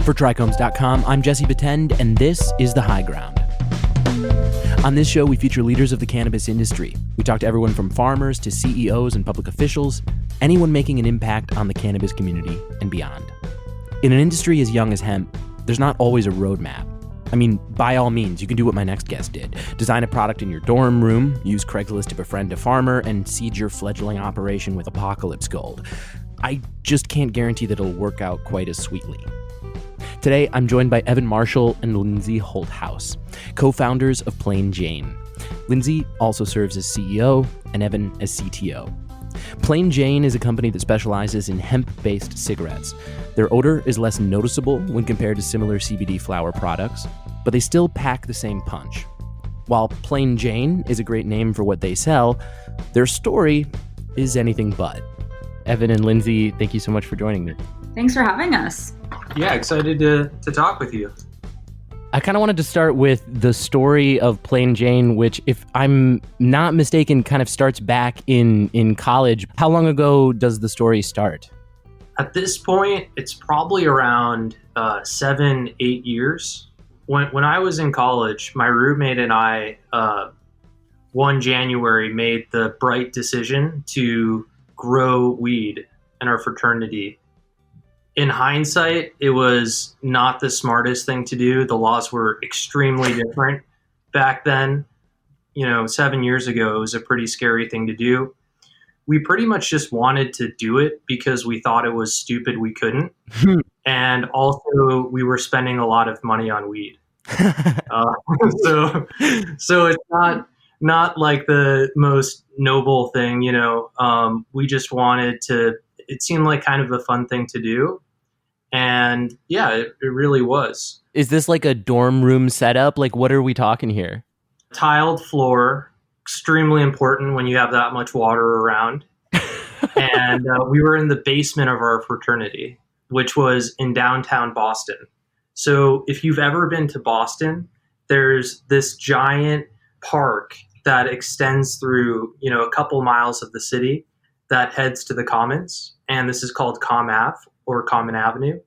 For TRICHOMES.com, I'm Jesse Betend, and this is The High Ground. On this show, we feature leaders of the cannabis industry. We talk to everyone from farmers to CEOs and public officials, anyone making an impact on the cannabis community and beyond. In an industry as young as hemp, there's not always a roadmap. I mean, by all means, you can do what my next guest did. Design a product in your dorm room, use Craigslist to befriend a farmer, and seed your fledgling operation with apocalypse gold. I just can't guarantee that it'll work out quite as sweetly. Today, I'm joined by Evan Marshall and Lindsey Holthaus, co-founders of Plain Jane. Lindsey also serves as CEO and Evan as CTO. Plain Jane is a company that specializes in hemp-based cigarettes. Their odor is less noticeable when compared to similar CBD flower products, but they still pack the same punch. While Plain Jane is a great name for what they sell, their story is anything but. Evan and Lindsey, thank you so much for joining me. Thanks for having us. Yeah, excited to talk with you. I kind of wanted to start with the story of Plain Jane, which, if I'm not mistaken, kind of starts back in college. How long ago does the story start? At this point, it's probably around 7-8 years. When I was in college, my roommate and I, one January, made the bright decision to grow weed in our fraternity. In hindsight, it was not the smartest thing to do. The laws were extremely different back then. 7 years ago, it was a pretty scary thing to do. We pretty much just wanted to do it because we thought it was stupid we couldn't. And also, we were spending a lot of money on weed. So it's not like the most noble thing, we just wanted to, it seemed like kind of a fun thing to do. And yeah, it really was. Is this like a dorm room setup? Like, what are we talking here? Tiled floor, extremely important when you have that much water around. And we were in the basement of our fraternity, which was in downtown Boston. So if you've ever been to Boston, there's this giant park that extends through, a couple miles of the city that heads to the Commons. And this is called Ave or Common Avenue.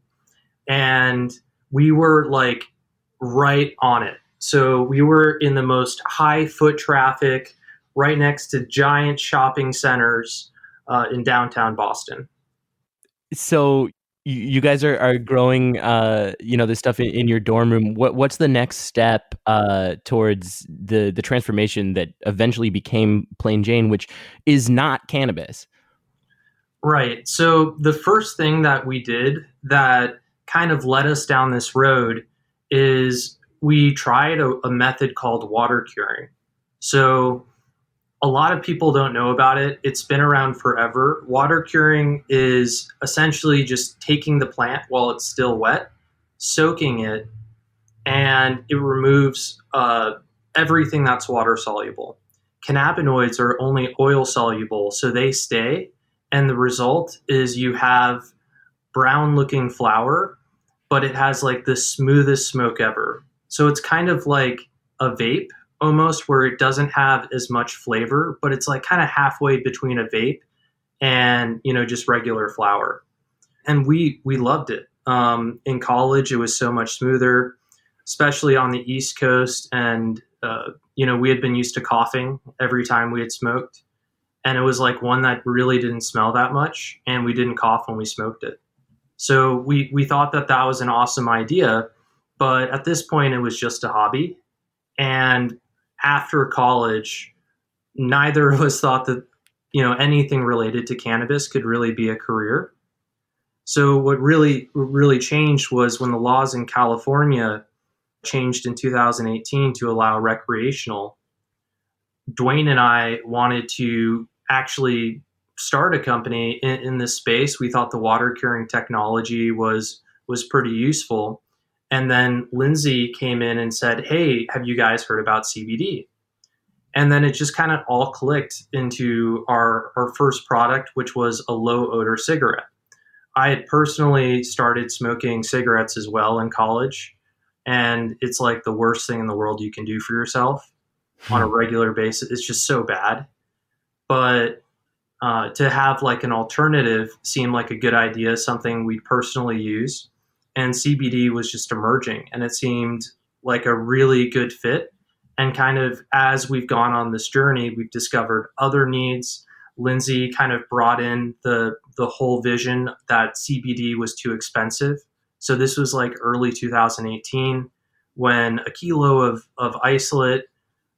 And we were like right on it. So we were in the most high foot traffic, right next to giant shopping centers in downtown Boston. So you guys are growing, this stuff in your dorm room. What's the next step towards the transformation that eventually became Plain Jane, which is not cannabis? Right. So the first thing that we did that kind of led us down this road is we tried a method called water curing. So a lot of people don't know about it. It's been around forever. Water curing is essentially just taking the plant while it's still wet, soaking it, and it removes everything that's water soluble. Cannabinoids are only oil soluble, so they stay. And the result is you have brown looking flower, but it has like the smoothest smoke ever. So it's kind of like a vape almost, where it doesn't have as much flavor, but it's like kind of halfway between a vape and, just regular flower. And we loved it. In college, it was so much smoother, especially on the East Coast. And, we had been used to coughing every time we had smoked. And it was like one that really didn't smell that much, and we didn't cough when we smoked it. So we thought that was an awesome idea, but at this point it was just a hobby. And after college, neither of us thought that, anything related to cannabis could really be a career. So what really changed was when the laws in California changed in 2018 to allow recreational. Dwayne and I wanted to actually start a company in this space. We thought the water curing technology was pretty useful. And then Lindsey came in and said, "Hey, have you guys heard about CBD?" And then it just kind of all clicked into our first product, which was a low odor cigarette. I had personally started smoking cigarettes as well in college, and it's like the worst thing in the world you can do for yourself on a regular basis. It's just so bad. But to have like an alternative seemed like a good idea, something we personally use. and CBD was just emerging, and it seemed like a really good fit. And kind of as we've gone on this journey, we've discovered other needs. Lindsey kind of brought in the whole vision that CBD was too expensive. So this was like early 2018 when a kilo of isolate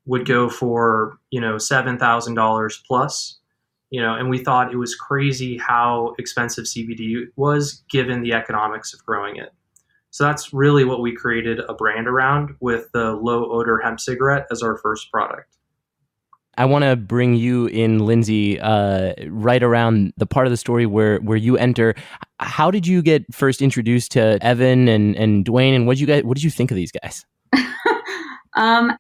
would go for, $7,000 plus, and we thought it was crazy how expensive CBD was given the economics of growing it. So that's really what we created a brand around, with the low odor hemp cigarette as our first product. I want to bring you in, Lindsey, right around the part of the story where you enter. How did you get first introduced to Evan and Dwayne, and what did you think of these guys?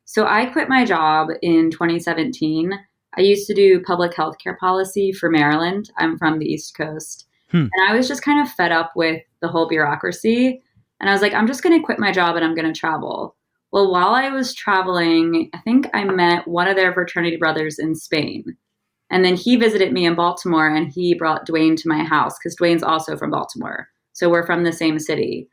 So I quit my job in 2017. I used to do public health care policy for Maryland. I'm from the East Coast. And I was just kind of fed up with the whole bureaucracy. And I was like, I'm just going to quit my job and I'm going to travel. Well, while I was traveling, I think I met one of their fraternity brothers in Spain. And then he visited me in Baltimore, and he brought Dwayne to my house because Dwayne's also from Baltimore. So we're from the same city.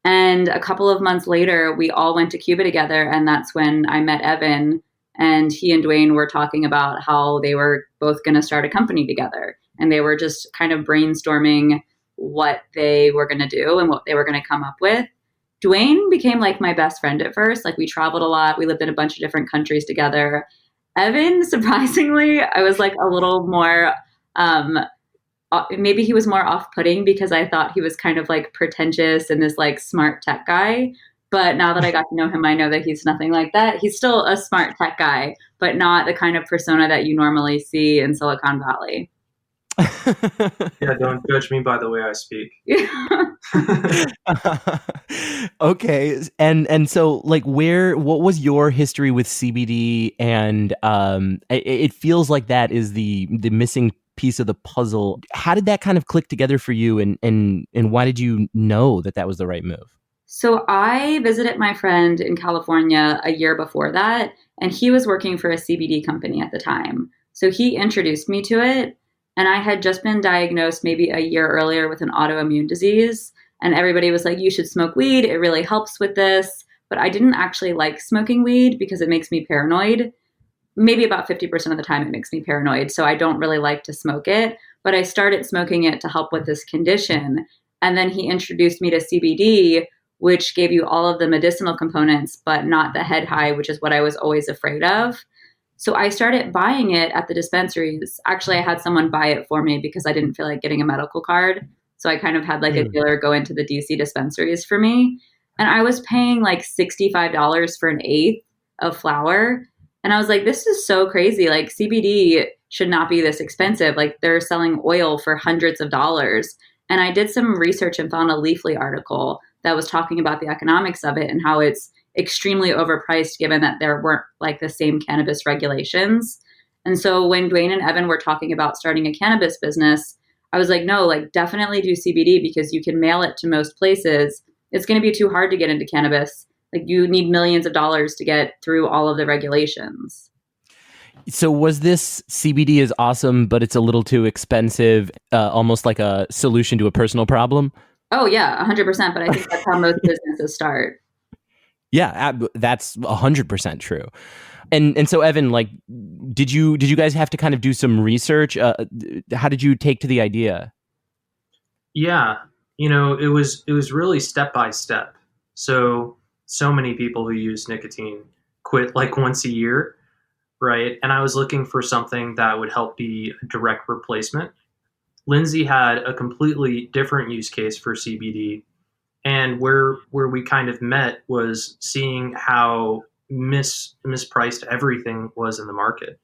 And a couple of months later, we all went to Cuba together. And that's when I met Evan, and he and Dwayne were talking about how they were both going to start a company together. And they were just kind of brainstorming what they were going to do and what they were going to come up with. Dwayne became like my best friend at first. Like, we traveled a lot. We lived in a bunch of different countries together. Evan, surprisingly, I was like a little more, maybe he was more off-putting because I thought he was kind of like pretentious and this like smart tech guy. But now that I got to know him, I know that he's nothing like that. He's still a smart tech guy, but not the kind of persona that you normally see in Silicon Valley. Yeah, don't judge me by the way I speak. Okay, and so like, what was your history with CBD? And it feels like that is the missing piece of the puzzle. How did that kind of click together for you, and why did you know that was the right move? So I visited my friend in California a year before that, and he was working for a CBD company at the time. So he introduced me to it. And I had just been diagnosed maybe a year earlier with an autoimmune disease. And everybody was like, you should smoke weed. It really helps with this. But I didn't actually like smoking weed because it makes me paranoid. Maybe about 50% of the time it makes me paranoid. So I don't really like to smoke it. But I started smoking it to help with this condition. And then he introduced me to CBD, which gave you all of the medicinal components, but not the head high, which is what I was always afraid of. So I started buying it at the dispensaries. Actually, I had someone buy it for me because I didn't feel like getting a medical card. So I kind of had like a dealer go into the DC dispensaries for me. And I was paying like $65 for an eighth of flour. And I was like, this is so crazy. Like, CBD should not be this expensive. Like, they're selling oil for hundreds of dollars. And I did some research and found a Leafly article that was talking about the economics of it and how it's extremely overpriced given that there weren't like the same cannabis regulations. And so when Dwayne and Evan were talking about starting a cannabis business, I was like, no, like, definitely do CBD because you can mail it to most places. It's going to be too hard to get into cannabis. Like, you need millions of dollars to get through all of the regulations. So was this CBD is awesome, but it's a little too expensive, almost like a solution to a personal problem? Oh yeah, 100%. But I think that's how most businesses start. Yeah, that's 100% true. And so, Evan, like, did you guys have to kind of do some research? How did you take to the idea? Yeah, it was really step by step. So many people who use nicotine quit like once a year, right? And I was looking for something that would help be a direct replacement. Lindsey had a completely different use case for CBD. And where we kind of met was seeing how mispriced everything was in the market.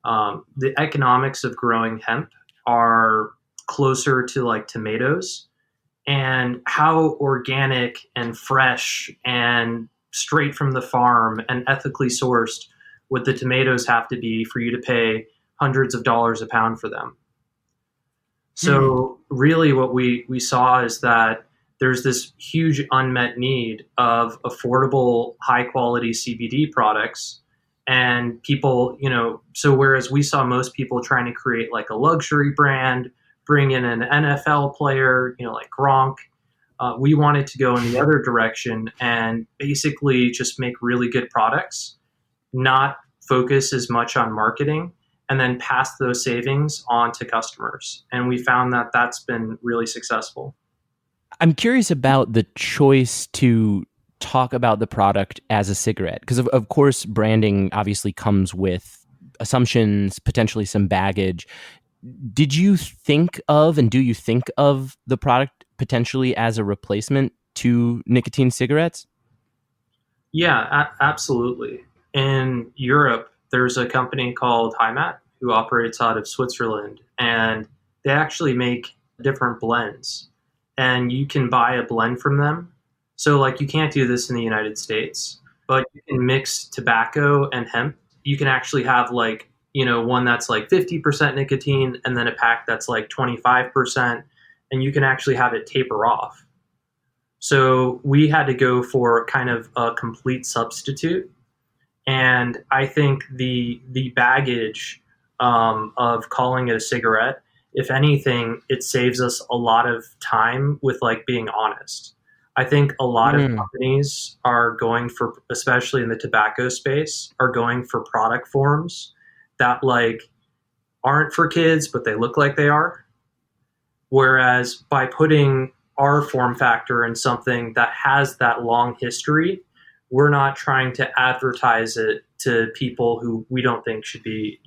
The economics of growing hemp are closer to like tomatoes, and how organic and fresh and straight from the farm and ethically sourced would the tomatoes have to be for you to pay hundreds of dollars a pound for them. So really what we saw is that there's this huge unmet need of affordable, high quality CBD products. And people, so whereas we saw most people trying to create like a luxury brand, bring in an NFL player, like Gronk, We wanted to go in the other direction and basically just make really good products, not focus as much on marketing, and then pass those savings on to customers. And we found that that's been really successful. I'm curious about the choice to talk about the product as a cigarette, because of course, branding obviously comes with assumptions, potentially some baggage. Did you think of, and do you think of the product potentially as a replacement to nicotine cigarettes? Yeah, absolutely. In Europe, there's a company called Heimat who operates out of Switzerland, and they actually make different blends. And you can buy a blend from them. So, like, you can't do this in the United States, but you can mix tobacco and hemp. You can actually have, like, one that's like 50% nicotine and then a pack that's like 25%, and you can actually have it taper off. So we had to go for kind of a complete substitute. And I think the baggage of calling it a cigarette, if anything, it saves us a lot of time with like being honest. I think a lot of companies are going for, especially in the tobacco space, are going for product forms that like aren't for kids, but they look like they are. Whereas by putting our form factor in something that has that long history, we're not trying to advertise it to people who we don't think should be,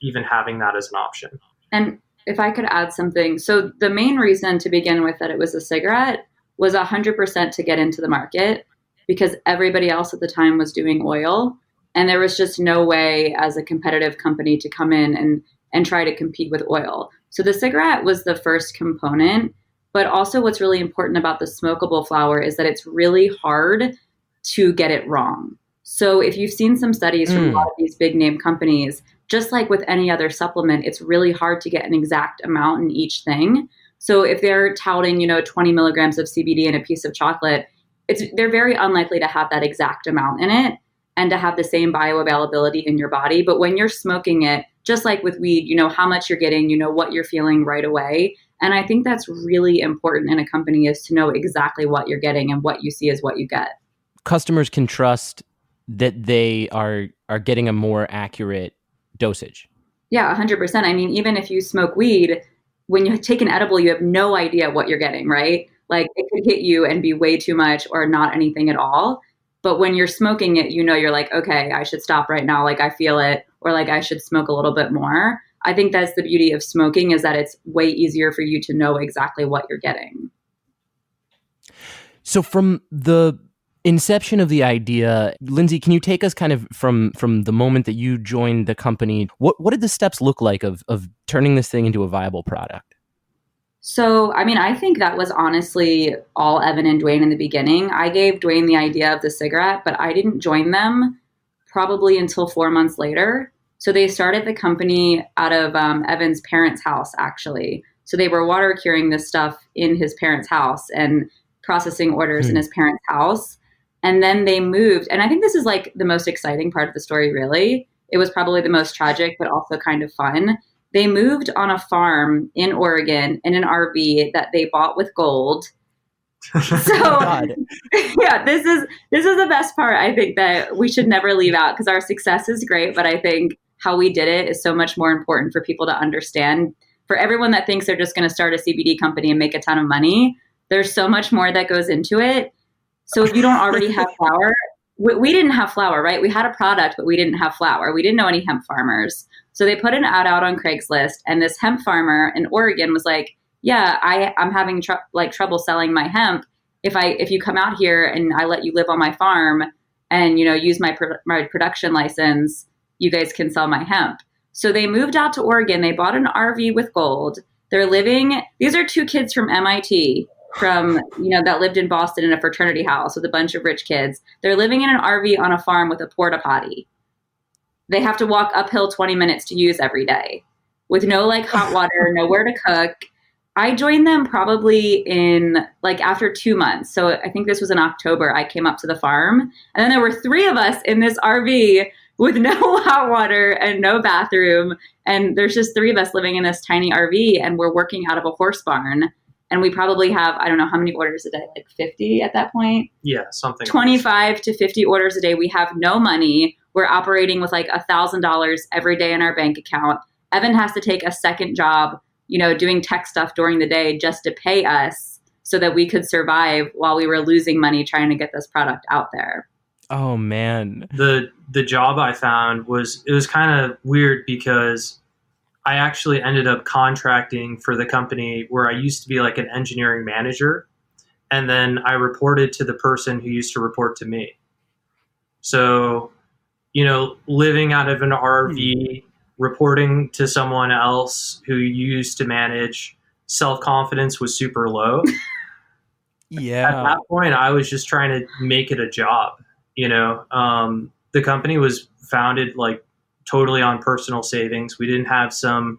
even having that as an option. And if I could add something, so the main reason to begin with that it was a cigarette was 100% to get into the market, because everybody else at the time was doing oil. And there was just no way as a competitive company to come in and try to compete with oil. So the cigarette was the first component. But also what's really important about the smokable flower is that it's really hard to get it wrong. So if you've seen some studies from a lot of these big name companies, just like with any other supplement, it's really hard to get an exact amount in each thing. So if they're touting, 20 milligrams of CBD in a piece of chocolate, they're very unlikely to have that exact amount in it and to have the same bioavailability in your body. But when you're smoking it, just like with weed, you know how much you're getting, you know what you're feeling right away. And I think that's really important in a company, is to know exactly what you're getting, and what you see is what you get. Customers can trust that they are getting a more accurate dosage. Yeah, 100%. I mean, even if you smoke weed, when you take an edible, you have no idea what you're getting, right? Like it could hit you and be way too much or not anything at all. But when you're smoking it, you're like, okay, I should stop right now. Like I feel it, or like I should smoke a little bit more. I think that's the beauty of smoking, is that it's way easier for you to know exactly what you're getting. So from the inception of the idea, Lindsey, can you take us kind of from the moment that you joined the company? What did the steps look like of turning this thing into a viable product? So, I mean, I think that was honestly all Evan and Dwayne in the beginning. I gave Dwayne the idea of the cigarette, but I didn't join them probably until 4 months later. So they started the company out of Evan's parents' house, actually. So they were water curing this stuff in his parents' house and processing orders in his parents' house. And then they moved. And I think this is like the most exciting part of the story, really. It was probably the most tragic, but also kind of fun. They moved on a farm in Oregon in an RV that they bought with gold. So yeah, this is the best part, I think, that we should never leave out, because our success is great, but I think how we did it is so much more important for people to understand. For everyone that thinks they're just going to start a CBD company and make a ton of money, there's so much more that goes into it. So if you don't already have flower, we didn't have flower, right? We had a product, but we didn't have flower. We didn't know any hemp farmers. So they put an ad out on Craigslist, and this hemp farmer in Oregon was like, yeah, I'm having trouble selling my hemp. If you come out here and I let you live on my farm and, use my production license, you guys can sell my hemp. So they moved out to Oregon. They bought an RV with gold. These are two kids from MIT that lived in Boston in a fraternity house with a bunch of rich kids. They're living in an RV on a farm with a porta potty. They have to walk uphill 20 minutes to use every day with no hot water, nowhere to cook. I joined them probably in after 2 months. So I think this was in October. I came up to the farm, and then there were 3 of us in this RV with no hot water and no bathroom. And there's just 3 of us living in this tiny RV, and we're working out of a horse barn. And we probably have, I don't know how many orders a day, like 50 at that point. Yeah, something. 25 to 50 orders a day. We have no money. We're operating with like $1,000 every day in our bank account. Evan has to take a second job, doing tech stuff during the day just to pay us so that we could survive while we were losing money trying to get this product out there. Oh man. The job I found was kind of weird because I actually ended up contracting for the company where I used to be like an engineering manager. And then I reported to the person who used to report to me. So, living out of an RV, reporting to someone else who used to manage, self-confidence was super low. Yeah. At that point, I was just trying to make it a job. The company was founded like totally on personal savings. We didn't have all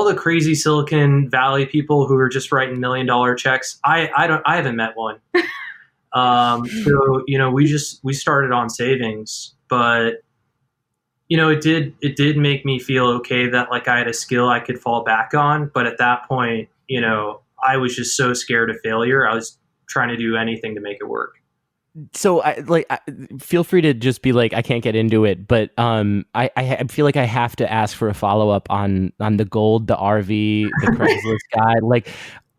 the crazy Silicon Valley people who are just writing $1 million checks. I haven't met one. So, we started on savings, but it did make me feel okay that like I had a skill I could fall back on. But at that point, I was just so scared of failure. I was trying to do anything to make it work. So feel free to just be like, I can't get into it, but I feel like I have to ask for a follow-up on the gold, the RV, the Craigslist guide. Like,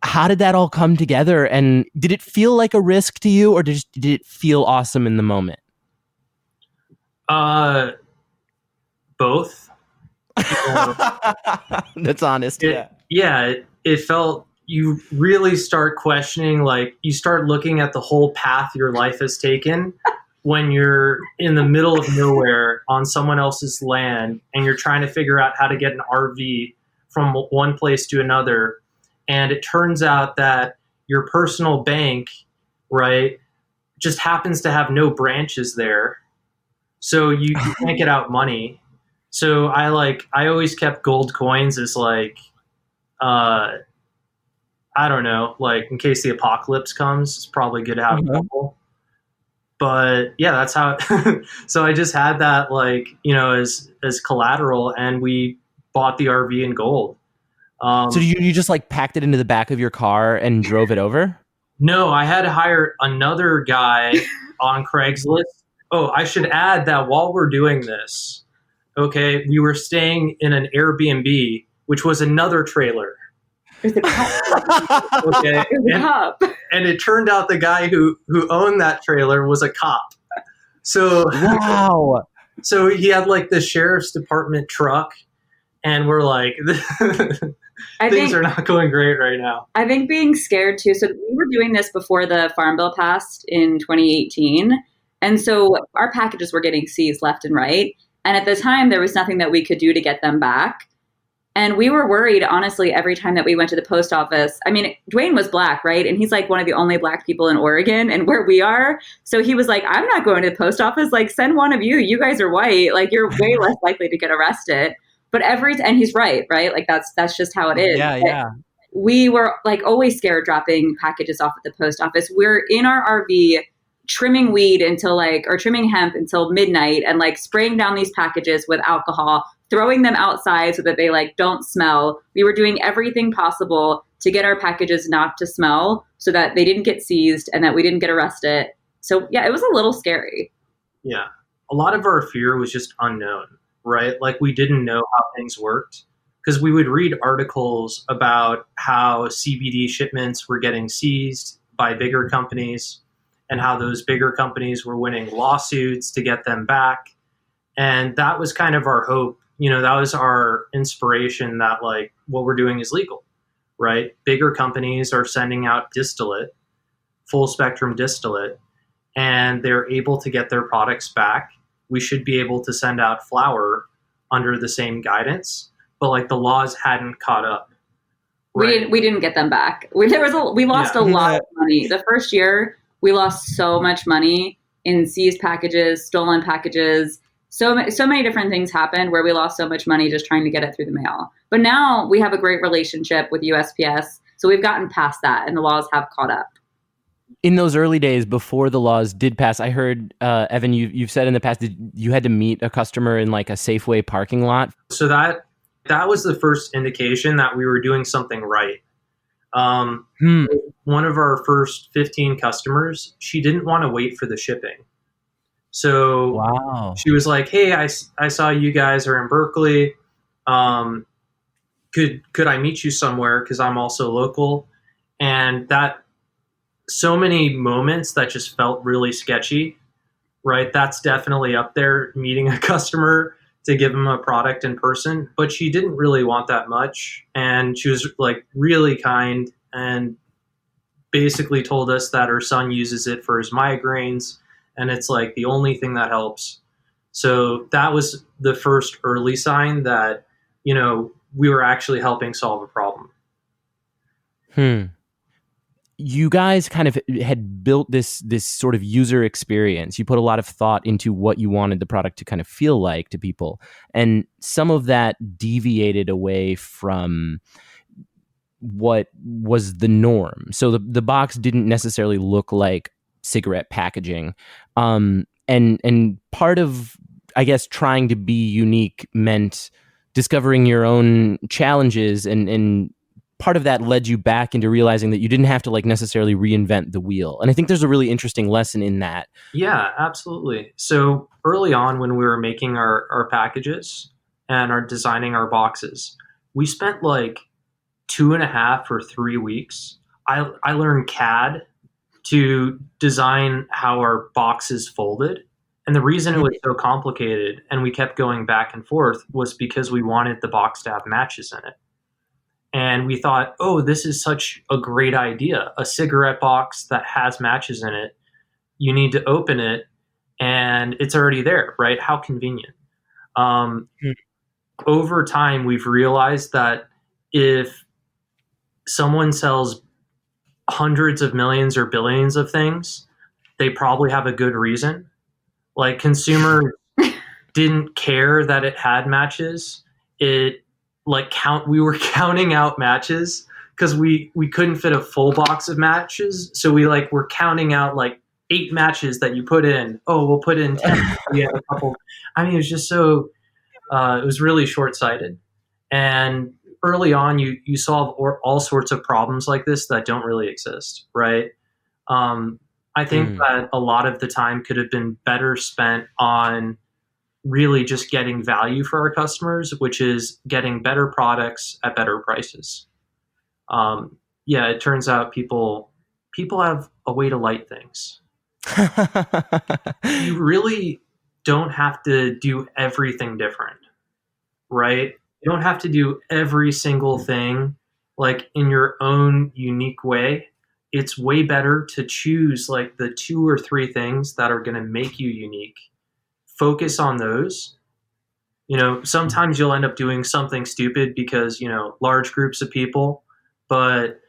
how did that all come together? And did it feel like a risk to you, or did it feel awesome in the moment? Both. That's honest. It felt, you really start questioning, like you start looking at the whole path your life has taken when you're in the middle of nowhere on someone else's land and you're trying to figure out how to get an RV from one place to another. And it turns out that your personal bank, right, just happens to have no branches there. So you can't get out money. So I always kept gold coins as like, I don't know, like in case the apocalypse comes, it's probably good to have a couple. But yeah, that's how. So I just had that as collateral, and we bought the RV in gold. So you just like packed it into the back of your car and drove it over? No, I had to hire another guy on Craigslist. Oh, I should add that while we're doing this, okay, we were staying in an Airbnb, which was another trailer. There's a cop. Okay. And it turned out the guy who owned that trailer was a cop. So wow. So he had like the sheriff's department truck, and we're like, things are not going great right now. I think being scared too. So we were doing this before the Farm Bill passed in 2018. And so our packages were getting seized left and right. And at the time, there was nothing that we could do to get them back. And we were worried, honestly, every time that we went to the post office. I mean, Dwayne was Black, right? And he's like one of the only Black people in Oregon and where we are. So he was like, I'm not going to the post office. Like, send one of you. You guys are white. Like, you're way less likely to get arrested. But and he's right? Like, that's just how it is. Yeah. We were like always scared dropping packages off at the post office. We're in our RV trimming weed or trimming hemp until midnight and like spraying down these packages with alcohol, throwing them outside so that they like don't smell. We were doing everything possible to get our packages not to smell so that they didn't get seized and that we didn't get arrested. So yeah, it was a little scary. Yeah. A lot of our fear was just unknown, right? Like we didn't know how things worked because we would read articles about how CBD shipments were getting seized by bigger companies and how those bigger companies were winning lawsuits to get them back. And that was kind of our hope. That was our inspiration that like what we're doing is legal, right? Bigger companies are sending out distillate, full spectrum distillate, and they're able to get their products back. We should be able to send out flower under the same guidance, but like the laws hadn't caught up. Right? We didn't get them back. We lost a lot of money. The first year, we lost so much money in seized packages, stolen packages. So many different things happened where we lost so much money just trying to get it through the mail. But now we have a great relationship with USPS. So we've gotten past that and the laws have caught up. In those early days before the laws did pass, I heard, Evan, you've said in the past that you had to meet a customer in like a Safeway parking lot. So that was the first indication that we were doing something right. Hmm. One of our first 15 customers, she didn't want to wait for the shipping. So Wow. she was like, "Hey, I saw you guys are in Berkeley. Um, could I meet you somewhere? Because I'm also local." And that so many moments that just felt really sketchy, right? That's definitely up there. Meeting a customer to give them a product in person, but she didn't really want that much, and she was like really kind and basically told us that her son uses it for his migraines, and it's like the only thing that helps. So that was the first early sign that, we were actually helping solve a problem. Hmm. You guys kind of had built this sort of user experience. You put a lot of thought into what you wanted the product to kind of feel like to people, and some of that deviated away from what was the norm. So the box didn't necessarily look like cigarette packaging, and part of, I guess, trying to be unique meant discovering your own challenges, and part of that led you back into realizing that you didn't have to like necessarily reinvent the wheel. And I think there's a really interesting lesson in that. Yeah, absolutely. So early on, when we were making our packages and are designing our boxes, we spent like 2.5 or 3 weeks. I learned CAD to design how our boxes folded. And the reason it was so complicated and we kept going back and forth was because we wanted the box to have matches in it. And we thought, oh, this is such a great idea. A cigarette box that has matches in it. You need to open it and it's already there, right? How convenient. Um, Over time, we've realized that if someone sells hundreds of millions or billions of things, they probably have a good reason. Like consumers didn't care that it had matches. It we were counting out matches because we couldn't fit a full box of matches. So we were counting out like 8 matches that you put in. Oh, we'll put in 10. We had a couple. I mean, it was just so it was really short sighted. And early on, you solve all sorts of problems like this that don't really exist, right? Um, I think that a lot of the time could have been better spent on really just getting value for our customers, which is getting better products at better prices. Yeah, it turns out people have a way to light things. You really don't have to do everything different, right? You don't have to do every single thing like in your own unique way. It's way better to choose like the 2 or 3 things that are going to make you unique. Focus on those. Sometimes you'll end up doing something stupid because, large groups of people, but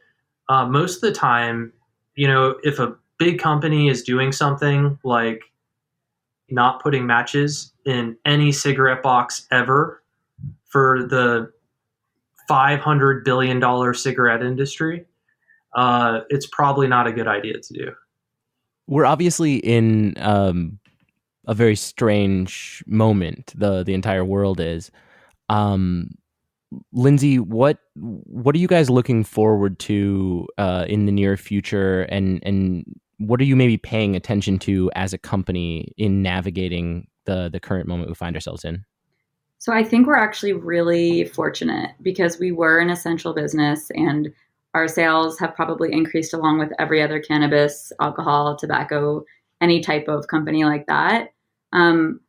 most of the time, if a big company is doing something like not putting matches in any cigarette box ever for the $500 billion cigarette industry, it's probably not a good idea to do. We're obviously in a very strange moment. The entire world is. Um, Lindsey, what are you guys looking forward to in the near future, and what are you maybe paying attention to as a company in navigating the current moment we find ourselves in? So I think we're actually really fortunate because we were an essential business and our sales have probably increased along with every other cannabis, alcohol, tobacco, any type of company like that. Um,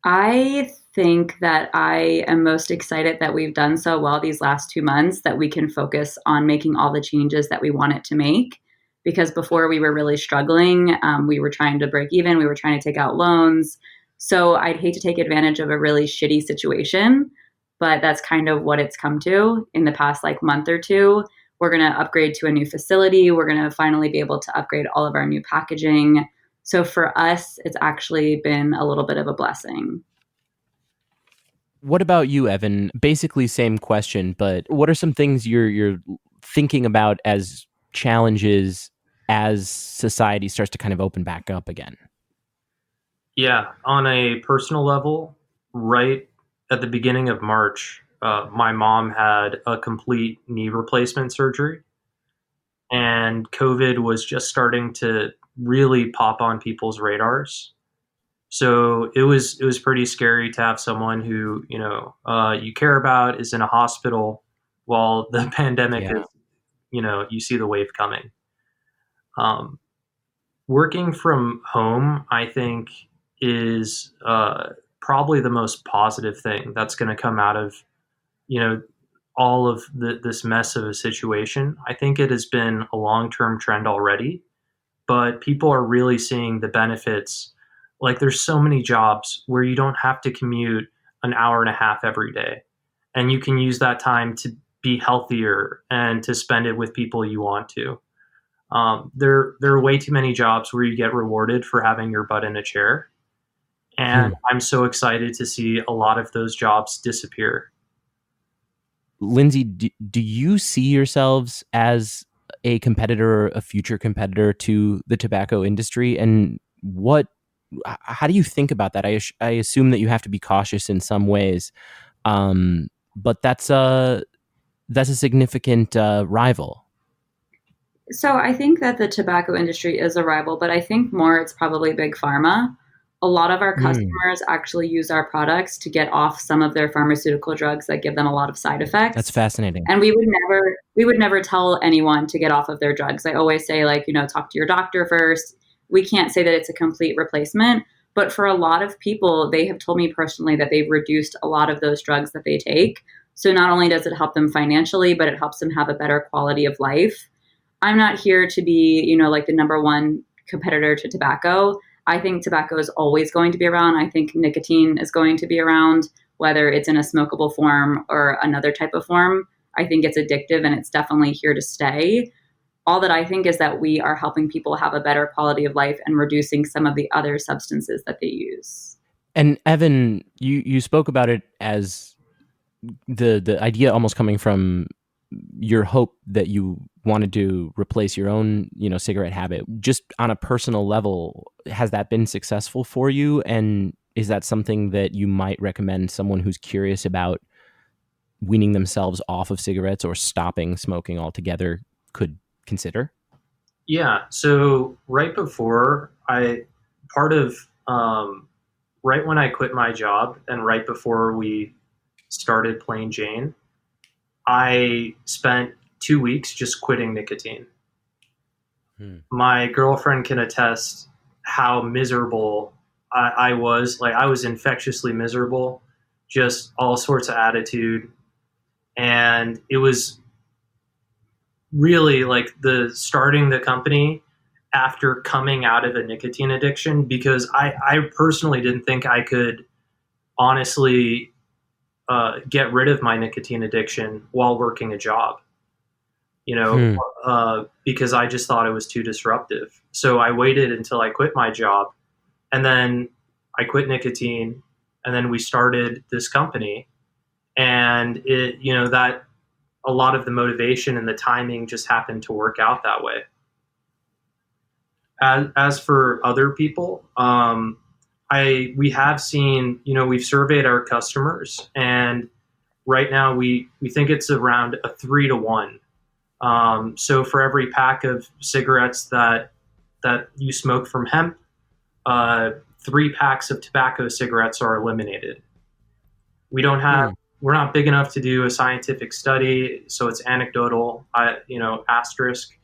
I think that I am most excited that we've done so well these last 2 months that we can focus on making all the changes that we wanted to make. Because before we were really struggling, we were trying to break even, we were trying to take out loans. So I'd hate to take advantage of a really shitty situation, but that's kind of what it's come to in the past month or two. We're going to upgrade to a new facility. We're going to finally be able to upgrade all of our new packaging. So for us, it's actually been a little bit of a blessing. What about you, Evan? Basically, same question, but what are some things you're thinking about as challenges as society starts to kind of open back up again? Yeah, on a personal level, right at the beginning of March, my mom had a complete knee replacement surgery. and COVID was just starting to really pop on people's radars. So it was pretty scary to have someone who you care about is in a hospital while the pandemic is, you see the wave coming. Working from home, I think, is probably the most positive thing that's going to come out of all of this mess of a situation. I think it has been a long-term trend already, but people are really seeing the benefits. Like, there's so many jobs where you don't have to commute an hour and a half every day, and you can use that time to be healthier and to spend it with people you want to. There are way too many jobs where you get rewarded for having your butt in a chair, and I'm so excited to see a lot of those jobs disappear. Lindsey, do you see yourselves as a competitor, a future competitor to the tobacco industry? And how do you think about that? I assume that you have to be cautious in some ways, but that's a significant rival. So I think that the tobacco industry is a rival, but I think more it's probably big pharma. A lot of our customers actually use our products to get off some of their pharmaceutical drugs that give them a lot of side effects. That's fascinating. And we would never tell anyone to get off of their drugs. I always say, talk to your doctor first. We can't say that it's a complete replacement, but for a lot of people, they have told me personally that they've reduced a lot of those drugs that they take. So not only does it help them financially, but it helps them have a better quality of life. I'm not here to be, the number one competitor to tobacco. I think tobacco is always going to be around. I think nicotine is going to be around, whether it's in a smokable form or another type of form. I think it's addictive and it's definitely here to stay. All that I think is that we are helping people have a better quality of life and reducing some of the other substances that they use. And Evan, you spoke about it as the idea almost coming from your hope that you wanted to replace your own, cigarette habit. Just on a personal level, has that been successful for you? And is that something that you might recommend someone who's curious about weaning themselves off of cigarettes or stopping smoking altogether could consider? Yeah. So right before right when I quit my job and right before we started Plain Jane, I spent 2 weeks just quitting nicotine. My girlfriend can attest how miserable I was. Like, I was infectiously miserable, just all sorts of attitude. And it was really like starting the company after coming out of a nicotine addiction, because I personally didn't think I could honestly get rid of my nicotine addiction while working a job, because I just thought it was too disruptive. So I waited until I quit my job, and then I quit nicotine, and then we started this company. And it, that a lot of the motivation and the timing just happened to work out that way. As for other people, we have seen, we've surveyed our customers, and right now we think it's around a 3-to-1. So for every pack of cigarettes that you smoke from hemp, 3 packs of tobacco cigarettes are eliminated. We're not big enough to do a scientific study, so it's anecdotal, asterisk,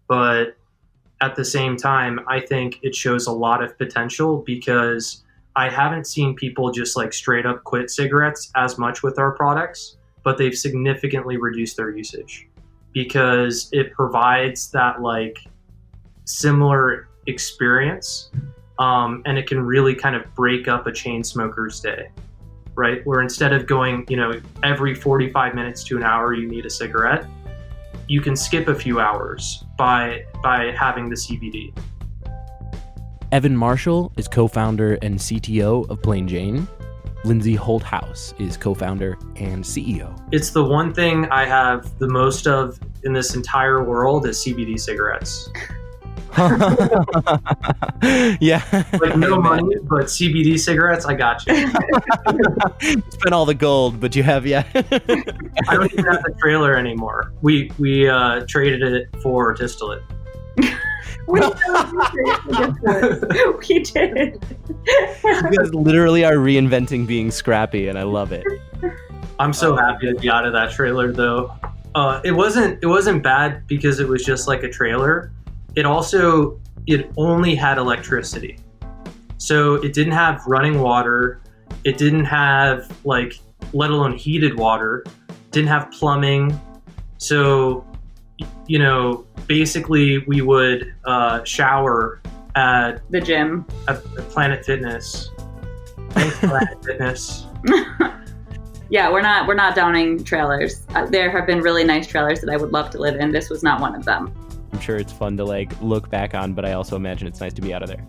but at the same time, I think it shows a lot of potential, because I haven't seen people just like straight up quit cigarettes as much with our products, but they've significantly reduced their usage, because it provides that like similar experience, and it can really kind of break up a chain smoker's day, right? Where instead of going, every 45 minutes to an hour, you need a cigarette, you can skip a few hours by having the CBD. Evan Marshall is co-founder and CTO of Plain Jane. Lindsey Holthaus is co-founder and CEO. It's the one thing I have the most of in this entire world is CBD cigarettes. Yeah. Like no money, but CBD cigarettes, I got you. Spent all the gold, but you have, yeah. I don't even have the trailer anymore. We traded it for distillate. We did. You guys literally are reinventing being scrappy, and I love it. I'm so happy to be out of that trailer, though. It wasn't bad because it was just like a trailer. It only had electricity, so it didn't have running water. It didn't have let alone heated water. Didn't have plumbing. So, basically we would shower at the gym at Planet Fitness. Thanks, Planet Fitness. Yeah, we're not downing trailers. There have been really nice trailers that I would love to live in. This was not one of them. I'm sure it's fun to look back on, but I also imagine it's nice to be out of there.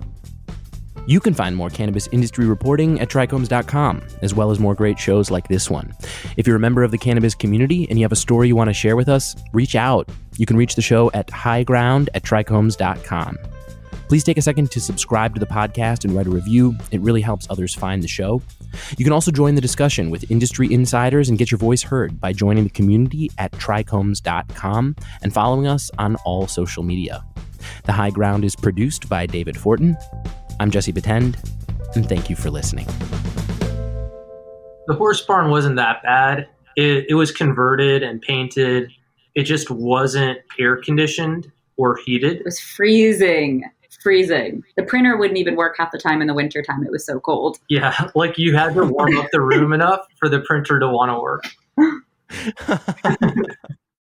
You can find more cannabis industry reporting at TRICHOMES.com, as well as more great shows like this one. If you're a member of the cannabis community and you have a story you want to share with us, reach out. You can reach the show at highground@TRICHOMES.com. Please take a second to subscribe to the podcast and write a review. It really helps others find the show. You can also join the discussion with industry insiders and get your voice heard by joining the community at TRICHOMES.com and following us on all social media. The High Ground is produced by David Fortin. I'm Jesse Betend, and thank you for listening. The horse barn wasn't that bad. It was converted and painted. It just wasn't air conditioned or heated. It was freezing. The printer wouldn't even work half the time in the wintertime. It was so cold. Yeah, you had to warm up the room enough for the printer to want to work.